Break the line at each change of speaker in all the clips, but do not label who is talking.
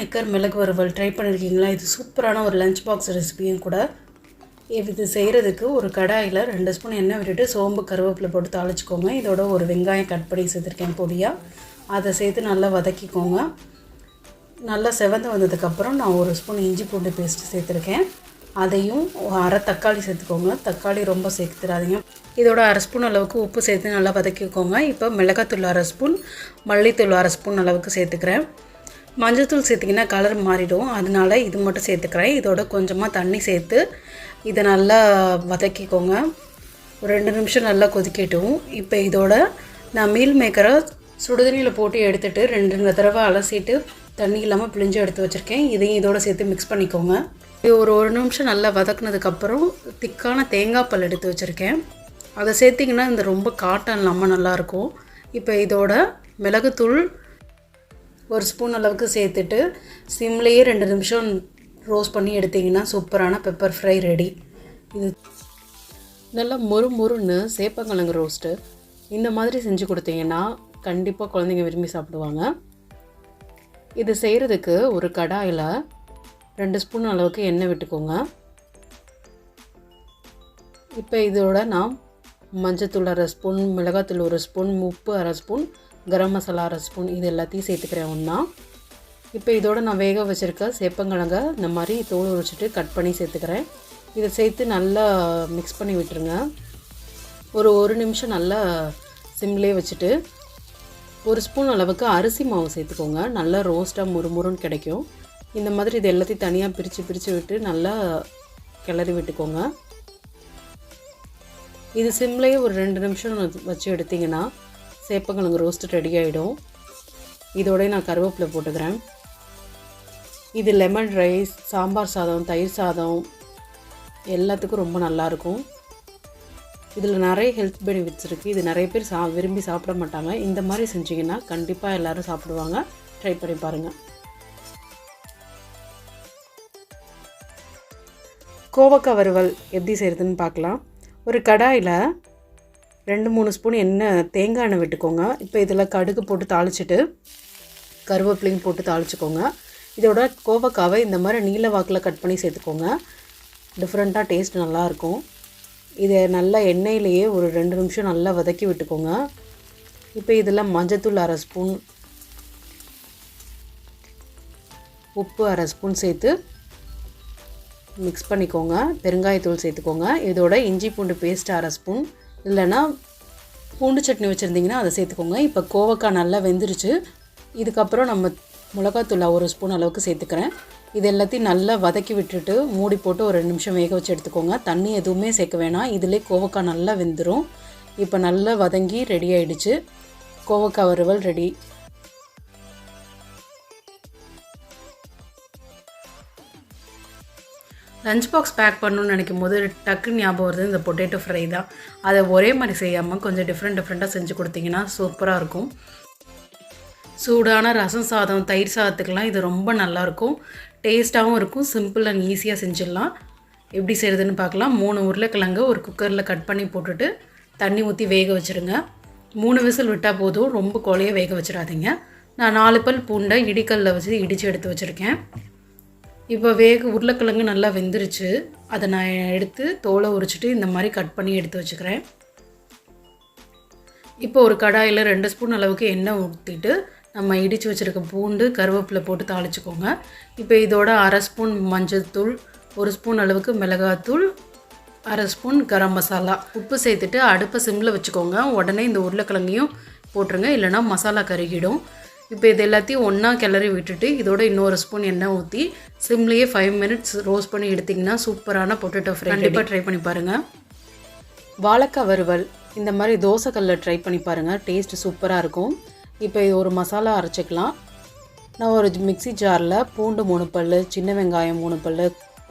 Maker மிளகு வறுவல் try பண்ணியிருக்கீங்களா? இது சூப்பரான ஒரு லஞ்ச் பாக்ஸ் ரெசிபியும் கூட. இது செய்கிறதுக்கு ஒரு கடாயில் 2 ஸ்பூன் எண்ணெய் விட்டுட்டு சோம்பு கருவேப்பிலை போட்டு தாளிச்சிக்கோங்க. இதோட ஒரு வெங்காயம் கட் பண்ணி சேர்த்துருக்கேன் பொடியாக. அதை சேர்த்து நல்லா வதக்கிக்கோங்க. நல்லா செவந்து வந்ததுக்கப்புறம் நான் 1 ஸ்பூன் இஞ்சி பூண்டு பேஸ்ட்டு சேர்த்துருக்கேன். அதையும் அரை தக்காளி சேர்த்துக்கோங்க. தக்காளி ரொம்ப சேர்த்துடாதீங்க. இதோட 1/2 ஸ்பூன் அளவுக்கு உப்பு சேர்த்து நல்லா வதக்கிக்கோங்க. இப்போ மிளகாத்தூள் 1/2 ஸ்பூன், மல்லித்தூள் 1/2 ஸ்பூன் அளவுக்கு சேர்த்துக்கிறேன். மஞ்சள்தூள் சேர்த்திங்கன்னா கலர் மாறிடும், அதனால் இது மட்டும் சேர்த்துக்கிறேன். இதோட கொஞ்சமாக தண்ணி சேர்த்து இதை நல்லா வதக்கிக்கோங்க. ஒரு 2 நிமிஷம் நல்லா கொதிக்கட்டும். இப்போ இதோட நான் மீல் மேக்கரை சுடுதண்ணியில் போட்டு எடுத்துகிட்டு 2 தடவை அலசிட்டு தண்ணி இல்லாமல் பிழிஞ்சு எடுத்து வச்சுருக்கேன். இதையும் இதோட சேர்த்து மிக்ஸ் பண்ணிக்கோங்க. இது ஒரு நிமிஷம் நல்லா வதக்குனதுக்கப்புறம் திக்கான தேங்காய் பால் எடுத்து வச்சுருக்கேன். அதை சேர்த்திங்கன்னா இந்த ரொம்ப காட்டம் இல்லாமல் நல்லாயிருக்கும். இப்போ இதோட மிளகுத்தூள் 1 ஸ்பூன் அளவுக்கு சேர்த்துட்டு சிம்லேயே 2 நிமிஷம் ரோஸ்ட் பண்ணி எடுத்திங்கன்னா சூப்பரான பெப்பர் ஃப்ரை ரெடி. இது நல்லா மொறுன்னு சேப்பங்கிழங்கு ரோஸ்ட்டு இந்த மாதிரி செஞ்சு கொடுத்தீங்கன்னா கண்டிப்பாக குழந்தைங்க விரும்பி சாப்பிடுவாங்க. இது செய்கிறதுக்கு ஒரு கடாயில் 2 ஸ்பூன் அளவுக்கு எண்ணெய் விட்டுக்கோங்க. இப்போ இதோட நான் மஞ்சத்தூள் 1/2 ஸ்பூன், மிளகாத்தூள் 1 ஸ்பூன், உப்பு 1/2 ஸ்பூன், கரம் மசாலா 1/2 ஸ்பூன் இது எல்லாத்தையும் சேர்த்துக்கிறேன் ஒன்றா. இப்போ இதோட நான் வேக வச்சுருக்க சேப்பங்கிழங்க இந்த மாதிரி தோல் உரிச்சிட்டு கட் பண்ணி சேர்த்துக்கிறேன். இதை சேர்த்து நல்லா மிக்ஸ் பண்ணி விட்டுருங்க. ஒரு நிமிஷம் நல்லா சிம்லேயே வச்சுட்டு 1 ஸ்பூன் அளவுக்கு அரிசி மாவு சேர்த்துக்கோங்க. நல்லா ரோஸ்ட்டாக முறுமுறுன்னு கிடைக்கும். இந்த மாதிரி இது எல்லாத்தையும் தனியாக பிரித்து விட்டு நல்லா கிளறி விட்டுக்கோங்க. இது சிம்லேயே ஒரு 2 நிமிஷம் வச்சு எடுத்திங்கன்னா சேப்பங்கிழங்கு ரோஸ்ட்டு ரெடி ஆகிடும். இதோடய நான் கருவேப்பிலை போட்டுக்கிறேன். இது லெமன் ரைஸ், சாம்பார் சாதம், தயிர் சாதம் எல்லாத்துக்கும் ரொம்ப நல்லாயிருக்கும். இதில் நிறைய ஹெல்த் பெனிஃபிட்ஸ் இருக்குது. இது நிறைய பேர் விரும்பி சாப்பிட மாட்டாங்க. இந்த மாதிரி செஞ்சிங்கன்னா கண்டிப்பாக எல்லோரும் சாப்பிடுவாங்க. ட்ரை பண்ணி பாருங்கள். கோவக்காய் வறுவல் எப்படி செய்கிறதுன்னு பார்க்கலாம். ஒரு கடாயில் 2-3 ஸ்பூன் தேங்காய் எண்ணெய் விட்டுக்கோங்க. இப்போ இதில் கடுகு போட்டு தாளிச்சிட்டு கருவேப்பிலையும் போட்டு தாளிச்சிக்கோங்க. இதோட கோவக்காவை இந்த மாதிரி நீல வாக்கில் கட் பண்ணி சேர்த்துக்கோங்க. டிஃப்ரெண்ட்டாக டேஸ்ட் நல்லாயிருக்கும். இதை நல்லா எண்ணெயிலேயே ஒரு 2 நிமிஷம் நல்லா வதக்கி விட்டுக்கோங்க. இப்போ இதில் மஞ்சத்தூள் 1/2 ஸ்பூன், உப்பு 1/2 ஸ்பூன் சேர்த்து மிக்ஸ் பண்ணிக்கோங்க. பெருங்காயத்தூள் சேர்த்துக்கோங்க. இதோட இஞ்சி பூண்டு பேஸ்ட் 1/2 ஸ்பூன், இல்லைன்னா பூண்டு சட்னி வச்சுருந்திங்கன்னா அதை சேர்த்துக்கோங்க. இப்போ கோவக்காய் நல்லா வெந்துருச்சு. இதுக்கப்புறம் நம்ம மிளகாத்தூள் 1 ஸ்பூன் அளவுக்கு சேர்த்துக்கிறேன். இது எல்லாத்தையும் நல்லா வதக்கி விட்டுட்டு மூடி போட்டு ஒரு 2 நிமிஷம் வேக வச்சு எடுத்துக்கோங்க. தண்ணி எதுவுமே சேர்க்க வேணாம். இதிலே கோவக்காய் நல்லா வெந்துடும். இப்போ நல்லா வதங்கி ரெடி ஆகிடுச்சு. கோவக்காய் வறுவல் ரெடி. லஞ்ச் பாக்ஸ் பேக் பண்ணணுன்னு நினைக்கும் போது டக்குன்னு ஞாபகம் வருது இந்த பொட்டேட்டோ ஃப்ரை தான். அதை ஒரே மாதிரி செய்யாமல் கொஞ்சம் டிஃப்ரெண்ட்டாக செஞ்சு கொடுத்தீங்கன்னா சூப்பராக இருக்கும். சூடான ரசம் சாதம், தயிர் சாதத்துக்கெல்லாம் இது ரொம்ப நல்லாயிருக்கும். டேஸ்ட்டாகவும் இருக்கும். சிம்பிள் அண்ட் ஈஸியாக செஞ்சிடலாம். எப்படி செய்கிறதுன்னு பார்க்கலாம். 3 உருளைக்கிழங்கு ஒரு குக்கரில் கட் பண்ணி போட்டுட்டு தண்ணி ஊற்றி வேக வச்சுருங்க. 3 விசில் விட்டால் போதும். ரொம்ப கொலையாக வேக வச்சிடாதீங்க. நான் 4 பல் பூண்டை இடிக்கல்லில் வச்சு இடித்து எடுத்து வச்சுருக்கேன். இப்போ உருளைக்கிழங்கு நல்லா வெந்துருச்சு. அதை நான் எடுத்து தோலை உரிச்சிட்டு இந்த மாதிரி கட் பண்ணி எடுத்து வச்சுக்கிறேன். இப்போ ஒரு கடாயில் 2 ஸ்பூன் அளவுக்கு எண்ணெய் ஊற்றிட்டு நம்ம இடித்து வச்சுருக்க பூண்டு, கருவேப்பிலை போட்டு தாளிச்சிக்கோங்க. இப்போ இதோட 1/2 ஸ்பூன் மஞ்சள் தூள், 1 ஸ்பூன் அளவுக்கு மிளகாத்தூள், 1/2 ஸ்பூன் கரம் மசாலா, உப்பு சேர்த்துட்டு அடுப்பை சிம்மில் வச்சுக்கோங்க. உடனே இந்த உருளைக்கிழங்கையும் போட்டுருங்க, இல்லைனா மசாலா கருகிடும். இப்போ இது எல்லாத்தையும் ஒன்றா கிளறி விட்டுட்டு இதோட இன்னொரு ஸ்பூன் எண்ணெய் ஊற்றி சிம்லேயே 5 மினிட்ஸ் ரோஸ்ட் பண்ணி எடுத்திங்கன்னா சூப்பரான பொட்டேட்டோ ஃப்ரை. கண்டிப்பாக ட்ரை பண்ணி பாருங்கள். வாழைக்காய் வறுவல் இந்த மாதிரி தோசைக்கல்லில் ட்ரை பண்ணி பாருங்கள். டேஸ்ட் சூப்பராக இருக்கும். இப்போ இது ஒரு மசாலா அரைச்சிக்கலாம். நான் ஒரு மிக்ஸி ஜாரில் பூண்டு 3 பல், சின்ன வெங்காயம் 3 பல்,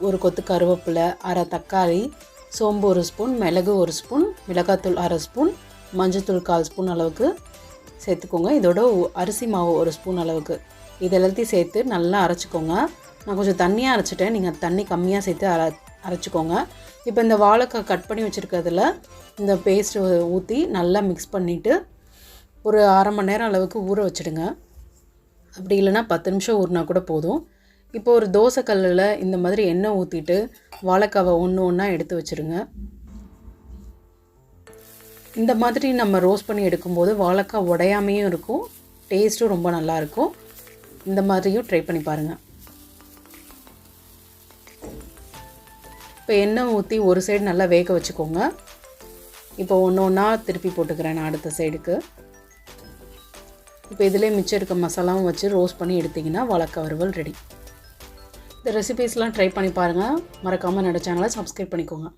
ஒரு கொத்து கருவேப்பிலை, அரை தக்காளி, சோம்பு 1 ஸ்பூன், மிளகு 1 ஸ்பூன், மிளகாத்தூள் 1/2 ஸ்பூன், மஞ்சத்தூள் 1/4 ஸ்பூன் அளவுக்கு சேர்த்துக்கோங்க. இதோட அரிசி மாவு 1 ஸ்பூன் அளவுக்கு இது எல்லாத்தையும் சேர்த்து நல்லா அரைச்சிக்கோங்க. நான் கொஞ்சம் தண்ணியாக அரைச்சிட்டேன். நீங்கள் தண்ணி கம்மியாக சேர்த்து அரைச்சிக்கோங்க. இப்போ இந்த வாழைக்காய் கட் பண்ணி வச்சுருக்கிறதுல இந்த பேஸ்ட்டு ஊற்றி நல்லா மிக்ஸ் பண்ணிவிட்டு ஒரு 1/2 மணி நேரம் அளவுக்கு ஊற வச்சுடுங்க. அப்படி இல்லைனா 10 நிமிஷம் ஊறினா கூட போதும். இப்போ ஒரு தோசை கல்லில் இந்த மாதிரி எண்ணெய் ஊற்றிட்டு வாழைக்காவை ஒன்று ஒன்றா எடுத்து வச்சுருங்க. இந்த மாதிரி நம்ம ரோஸ்ட் பண்ணி எடுக்கும்போது வாழைக்காய் உடையாமையும் இருக்கும், டேஸ்ட்டும் ரொம்ப நல்லாயிருக்கும். இந்த மாதிரியும் ட்ரை பண்ணி பாருங்கள். இப்போ எண்ணெய் ஊற்றி ஒரு சைடு நல்லா வேக வச்சுக்கோங்க. இப்போ ஒன்று ஒன்றா திருப்பி போட்டுக்கிறேன் நான் அடுத்த சைடுக்கு. இப்போ இதிலே மிச்சம் இருக்க மசாலாவும் வச்சு ரோஸ்ட் பண்ணி எடுத்திங்கன்னா வாழைக்காய் வறுவல் ரெடி. இந்த ரெசிபீஸ்லாம் ட்ரை பண்ணி பாருங்கள். மறக்காமல் என்னோட சேனலை சப்ஸ்கிரைப் பண்ணிக்கோங்க.